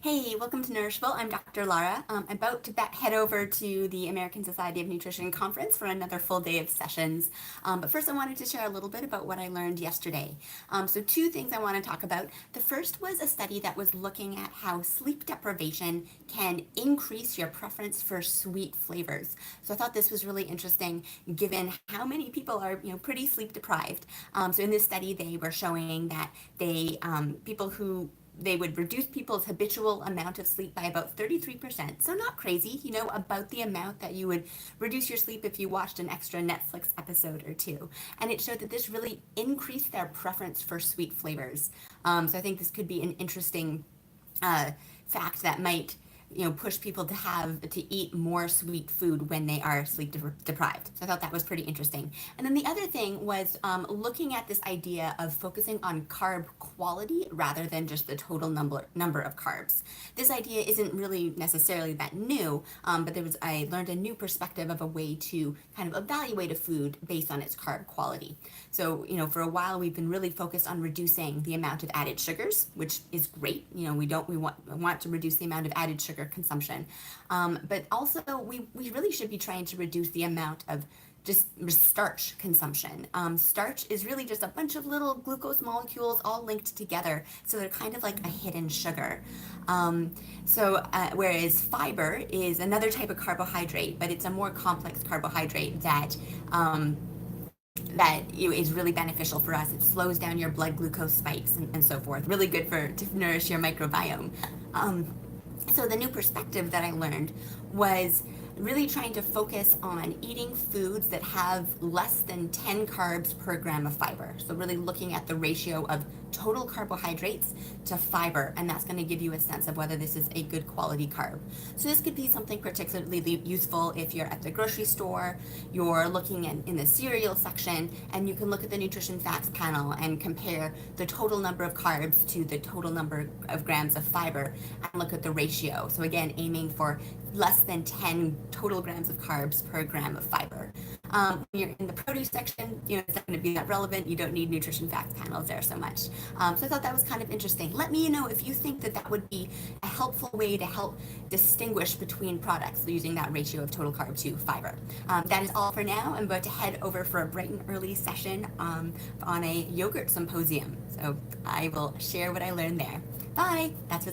Hey, welcome to Nourishable. I'm Dr. Lara. I'm about to head over to the American Society of Nutrition conference for another full day of sessions. But first, I wanted to share a little bit about what I learned yesterday. So two things I want to talk about. The first was a study that was looking at how sleep deprivation can increase your preference for sweet flavors. So I thought this was really interesting given how many people are, pretty sleep deprived. So in this study, they were showing that they would reduce people's habitual amount of sleep by about 33%. So not crazy, about the amount that you would reduce your sleep if you watched an extra Netflix episode or two. And it showed that this really increased their preference for sweet flavors. So I think this could be an interesting fact that might push people to eat more sweet food when they are sleep deprived. So I thought that was pretty interesting. And then the other thing was looking at this idea of focusing on carb quality rather than just the total number of carbs. This idea isn't really necessarily that new, but I learned a new perspective of a way to kind of evaluate a food based on its carb quality. So, for a while we've been really focused on reducing the amount of added sugars, which is great. We want to reduce the amount of added sugar consumption. But also we really should be trying to reduce the amount of just starch consumption. Starch is really just a bunch of little glucose molecules all linked together, so they're kind of like a hidden sugar. Whereas fiber is another type of carbohydrate, but it's a more complex carbohydrate that is really beneficial for us. It slows down your blood glucose spikes and so forth. Really good to nourish your microbiome. So the new perspective that I learned was really trying to focus on eating foods that have less than 10 carbs per gram of fiber. So really looking at the ratio of total carbohydrates to fiber, and that's going to give you a sense of whether this is a good quality carb. So this could be something particularly useful if you're at the grocery store, you're looking in the cereal section, and you can look at the nutrition facts panel and compare the total number of carbs to the total number of grams of fiber and look at the ratio. So again, aiming for less than 10 total grams of carbs per gram of fiber. When you're in the produce section, it's not going to be that relevant. You don't need nutrition facts panels there so much. So I thought that was kind of interesting. Let me know if you think that would be a helpful way to help distinguish between products using that ratio of total carb to fiber. That is all for now. I'm about to head over for a bright and early session on a yogurt symposium. So I will share what I learned there. Bye. That's what's